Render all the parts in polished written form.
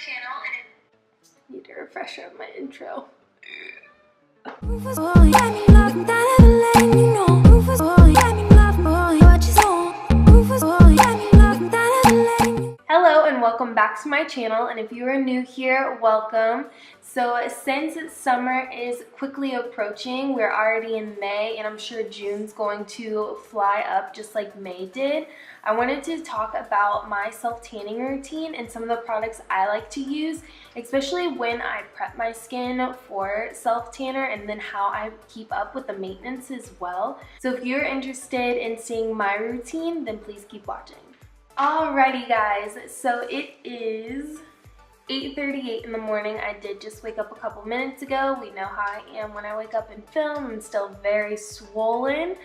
channel and need a refresher of my intro. Hello and welcome back to my channel, and if you are new here, welcome. So since summer is quickly approaching, we're already in May and I'm sure June's going to fly up just like May did. I wanted to talk about my self-tanning routine and some of the products I like to use, especially when I prep my skin for self-tanner, and then how I keep up with the maintenance as well. So if you're interested in seeing my routine, then please keep watching. Alrighty guys, so it is 8:38 in the morning. I did just wake up a couple minutes ago. We know how I am when I wake up and film. I'm still very swollen.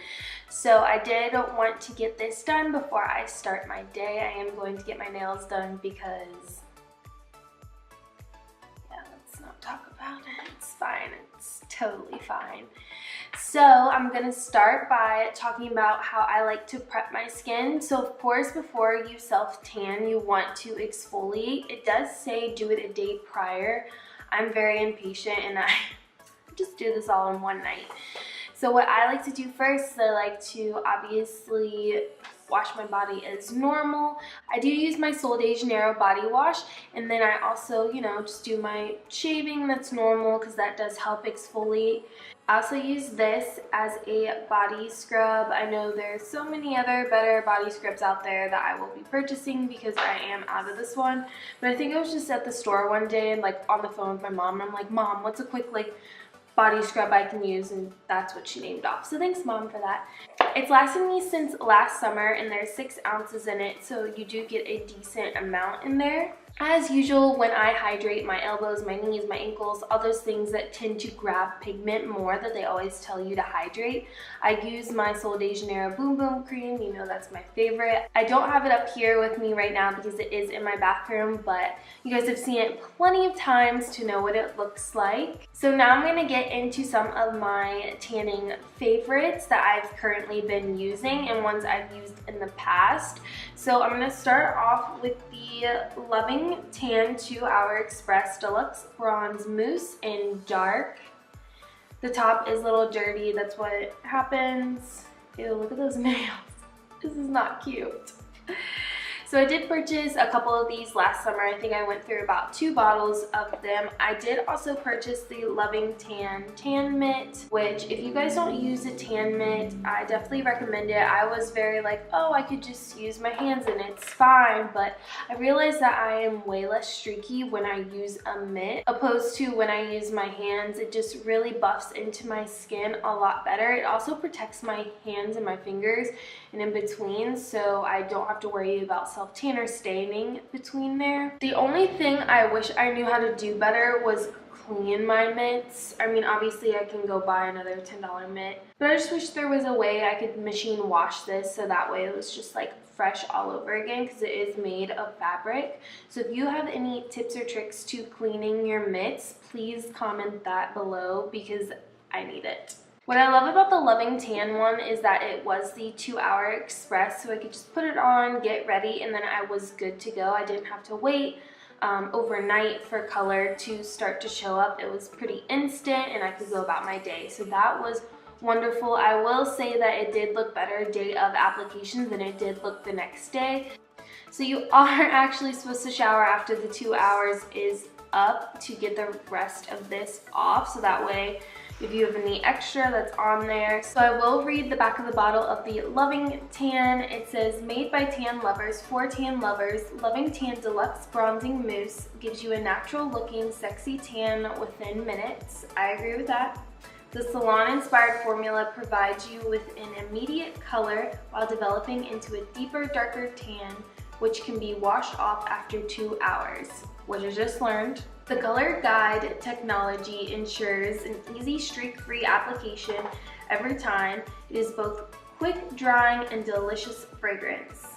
So I did want to get this done before I start my day. I am going to get my nails done because, yeah, let's not talk about it. It's fine. It's totally fine. So I'm going to start by talking about how I like to prep my skin. So of course, before you self-tan, you want to exfoliate. It does say do it a day prior. I'm very impatient and I just do this all in one night. So what I like to do first is I like to obviously wash my body as normal. I do use my Sol de Janeiro body wash, and then I also, just do my shaving that's normal because that does help exfoliate. I also use this as a body scrub. I know there's so many other better body scrubs out there that I will be purchasing because I am out of this one. But I think I was just at the store one day and on the phone with my mom, and I'm like, Mom, what's a quick body scrub I can use? And that's what she named off. So thanks, Mom, for that. It's lasted me since last summer, and there's 6 ounces in it, so you do get a decent amount in there. As usual, when I hydrate my elbows, my knees, my ankles, all those things that tend to grab pigment more that they always tell you to hydrate, I use my Sol de Janeiro Boom Boom Cream. You know that's my favorite. I don't have it up here with me right now because it is in my bathroom, but you guys have seen it plenty of times to know what it looks like. So now I'm going to get into some of my tanning favorites that I've currently been using and ones I've used in the past. So I'm going to start off with the Loving Tan 2-Hour Express Deluxe Bronze Mousse in dark. The top is a little dirty, that's what happens. Ew, look at those nails. This is not cute. So I did purchase a couple of these last summer. I think I went through about 2 bottles of them. I did also purchase the Loving Tan Mitt, which if you guys don't use a tan mitt, I definitely recommend it. I was very like, oh, I could just use my hands and it's fine, but I realized that I am way less streaky when I use a mitt opposed to when I use my hands. It just really buffs into my skin a lot better. It also protects my hands and my fingers and in between, so I don't have to worry about self-tanner staining between there. The only thing I wish I knew how to do better was clean my mitts. I mean, obviously I can go buy another $10 mitt, but I just wish there was a way I could machine wash this so that way it was just fresh all over again, because it is made of fabric. So if you have any tips or tricks to cleaning your mitts, please comment that below because I need it. What I love about the Loving Tan one is that it was the 2-Hour Express, so I could just put it on, get ready, and then I was good to go. I didn't have to wait overnight for color to start to show up. It was pretty instant and I could go about my day. So that was wonderful. I will say that it did look better day of application than it did look the next day. So you are actually supposed to shower after the 2 hours is up to get the rest of this off, so that way if you have any extra, that's on there. So I will read the back of the bottle of the Loving Tan. It says, made by tan lovers, for tan lovers, Loving Tan Deluxe Bronzing Mousse gives you a natural looking sexy tan within minutes. I agree with that. The salon-inspired formula provides you with an immediate color while developing into a deeper, darker tan, which can be washed off after 2 hours, which I just learned. The Color Guide technology ensures an easy streak-free application every time. It is both quick drying and delicious fragrance.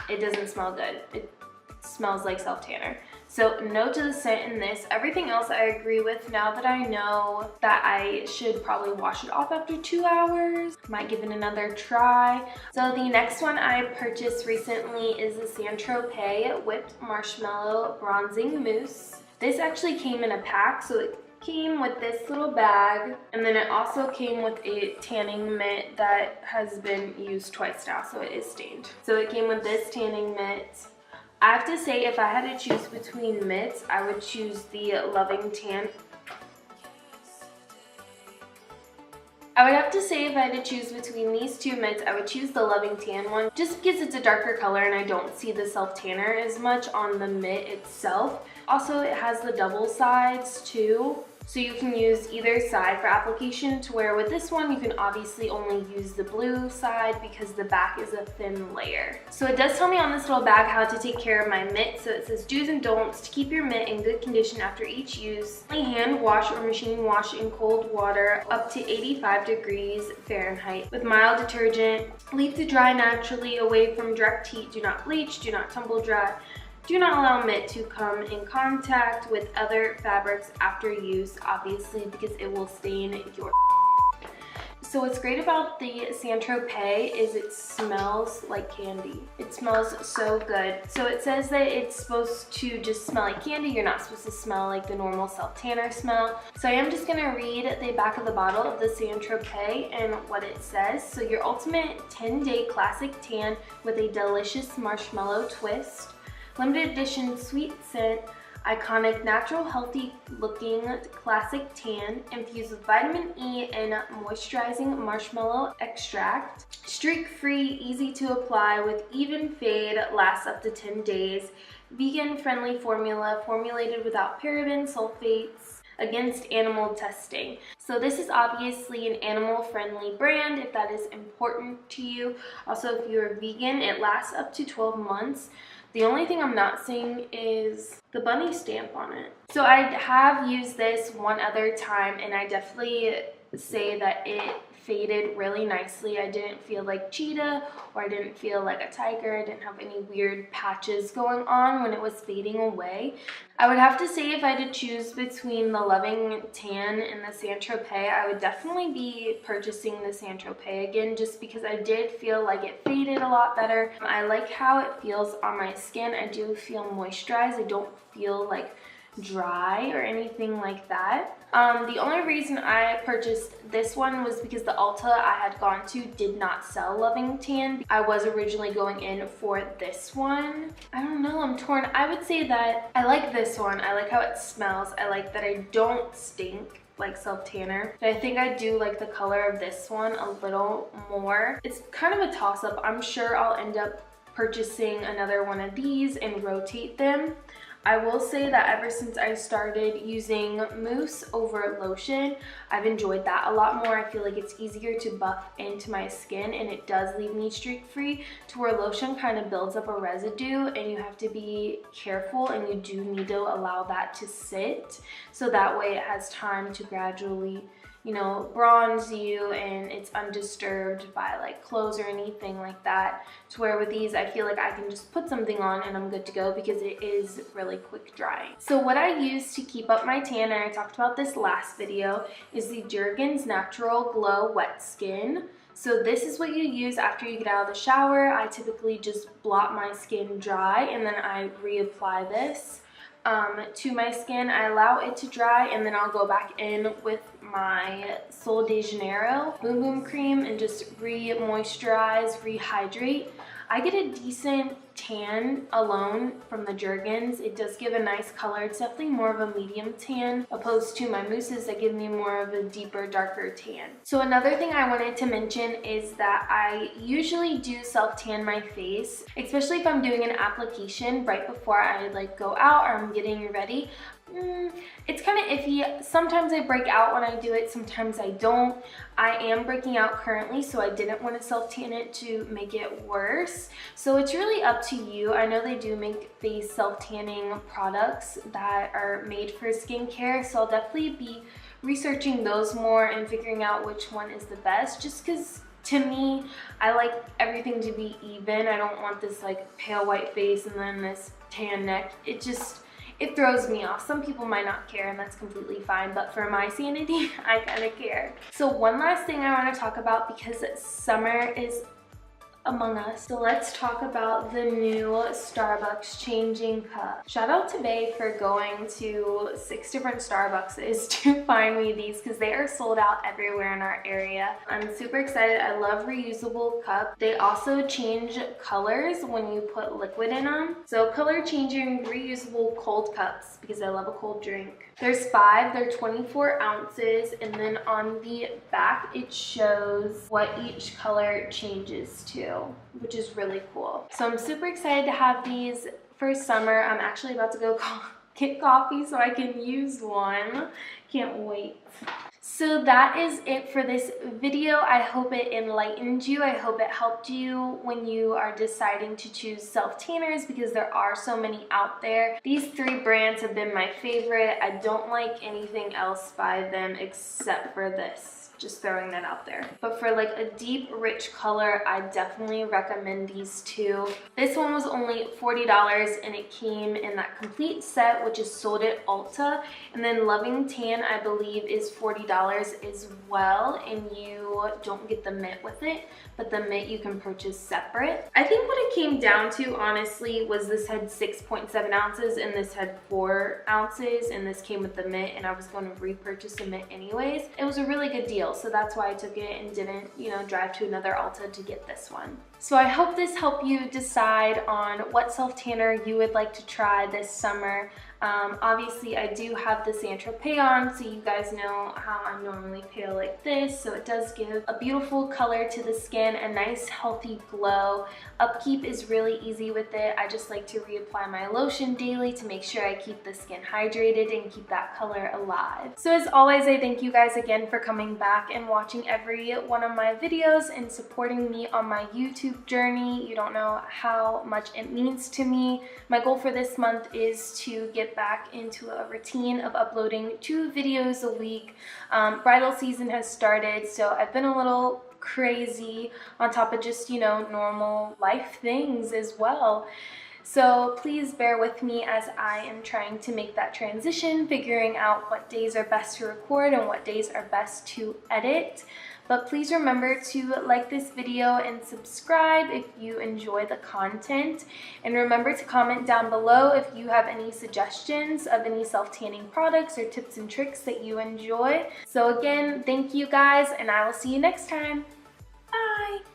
It doesn't smell good. It smells like self-tanner. So no to the scent in this. Everything else I agree with. Now that I know that I should probably wash it off after 2 hours, might give it another try. So the next one I purchased recently is the Tropez Whipped Marshmallow Bronzing Mousse. This actually came in a pack, so it came with this little bag, and then it also came with a tanning mitt that has been used twice now, so it is stained. So it came with this tanning mitt. I have to say, if I had to choose between mitts, I would choose the Loving Tan. I would have to say if I had to choose between these two mitts, I would choose the Loving Tan one, just because it's a darker color and I don't see the self-tanner as much on the mitt itself. Also, it has the double sides too, so you can use either side for application, to where with this one you can obviously only use the blue side because the back is a thin layer. So it does tell me on this little bag how to take care of my mitt. So it says do's and don'ts to keep your mitt in good condition after each use. Hand wash or machine wash in cold water up to 85 degrees Fahrenheit with mild detergent. Leave to dry naturally away from direct heat. Do not bleach, do not tumble dry. Do not allow mitt to come in contact with other fabrics after use, obviously, because it will stain your. So what's great about the Tropez is it smells like candy. It smells so good. So it says that it's supposed to just smell like candy. You're not supposed to smell like the normal self-tanner smell. So I am just gonna read the back of the bottle of the Tropez and what it says. So your ultimate 10-day classic tan with a delicious marshmallow twist. Limited edition sweet scent, iconic natural healthy looking classic tan infused with vitamin E and moisturizing marshmallow extract. Streak free, easy to apply with even fade, lasts up to 10 days. Vegan friendly formula, formulated without parabens, sulfates, against animal testing. So this is obviously an animal friendly brand if that is important to you. Also, if you're vegan, it lasts up to 12 months. The only thing I'm not seeing is the bunny stamp on it. So I have used this one other time and I definitely say that it faded really nicely. I didn't feel like cheetah, or I didn't feel like a tiger. I didn't have any weird patches going on when it was fading away. I would have to say if I had to choose between the Loving Tan and the Tropez, I would definitely be purchasing the Tropez again, just because I did feel like it faded a lot better. I like how it feels on my skin. I do feel moisturized. I don't feel like dry or anything like that. The only reason I purchased this one was because the Ulta I had gone to did not sell Loving Tan. I was originally going in for this one. I don't know, I'm torn. I would say that I like this one. I like how it smells. I like that I don't stink like self-tanner, but I think I do like the color of this one a little more. It's kind of a toss-up. I'm sure I'll end up purchasing another one of these and rotate them. I will say that ever since I started using mousse over lotion, I've enjoyed that a lot more. I feel like it's easier to buff into my skin and it does leave me streak free, to where lotion kind of builds up a residue and you have to be careful and you do need to allow that to sit so that way it has time to gradually, you know, bronze you and it's undisturbed by like clothes or anything like that. To where with these, I feel like I can just put something on and I'm good to go because it is really quick drying. So what I use to keep up my tan, and I talked about this last video, is the Jergens Natural Glow Wet Skin. So this is what you use after you get out of the shower. I typically just blot my skin dry and then I reapply this to my skin. I allow it to dry and then I'll go back in with my Sol de Janeiro Boom Boom Cream and just re-moisturize, rehydrate. I get a decent tan alone from the Jergens. It does give a nice color. It's definitely more of a medium tan opposed to my mousses that give me more of a deeper, darker tan. So another thing I wanted to mention is that I usually do self-tan my face, especially if I'm doing an application right before I like go out or I'm getting ready. It's kind of iffy. Sometimes I break out when I do it, sometimes I don't. I am breaking out currently, so I didn't want to self-tan it to make it worse. So it's really up to you. I know they do make face self-tanning products that are made for skincare, so I'll definitely be researching those more and figuring out which one is the best, just because to me, I like everything to be even. I don't want this like pale white face and then this tan neck. it throws me off. Some people might not care, and that's completely fine, but for my sanity, I kind of care. So one last thing I want to talk about, because summer is among us. So let's talk about the new Starbucks changing cup. Shout out to Bae for going to 6 different Starbuckses to find me these, because they are sold out everywhere in our area. I'm super excited. I love reusable cups. They also change colors when you put liquid in them. So color changing reusable cold cups, because I love a cold drink. There's 5, they're 24 ounces, and then on the back it shows what each color changes to, which is really cool. So I'm super excited to have these for summer. I'm actually about to go get coffee so I can use one. Can't wait. So that is it for this video. I hope it enlightened you. I hope it helped you when you are deciding to choose self-tanners, because there are so many out there. These 3 brands have been my favorite. I don't like anything else by them except for this. Just throwing that out there. But for like a deep, rich color, I definitely recommend these 2. This one was only $40, and it came in that complete set, which is sold at Ulta. And then Loving Tan, I believe, is $40 as well, and you don't get the mitt with it, but the mitt you can purchase separate. I think what it came down to, honestly, was this had 6.7 ounces and this had 4 ounces, and this came with the mitt, and I was going to repurchase the mitt anyways. It was a really good deal, so that's why I took it and didn't, you know, drive to another Ulta to get this one. So I hope this helped you decide on what self-tanner you would like to try this summer. Obviously, I do have the Tropez on, so you guys know how I'm normally pale like this, so it does give a beautiful color to the skin, a nice healthy glow. Upkeep is really easy with it. I just like to reapply my lotion daily to make sure I keep the skin hydrated and keep that color alive. So as always, I thank you guys again for coming back and watching every one of my videos and supporting me on my YouTube journey. You don't know how much it means to me. My goal for this month is to get back into a routine of uploading 2 videos a week. Bridal season has started, so I've been a little crazy on top of just, you know, normal life things as well. So please bear with me as I am trying to make that transition, figuring out what days are best to record and what days are best to edit. But please remember to like this video and subscribe if you enjoy the content. And remember to comment down below if you have any suggestions of any self-tanning products or tips and tricks that you enjoy. So again, thank you guys, and I will see you next time. Bye!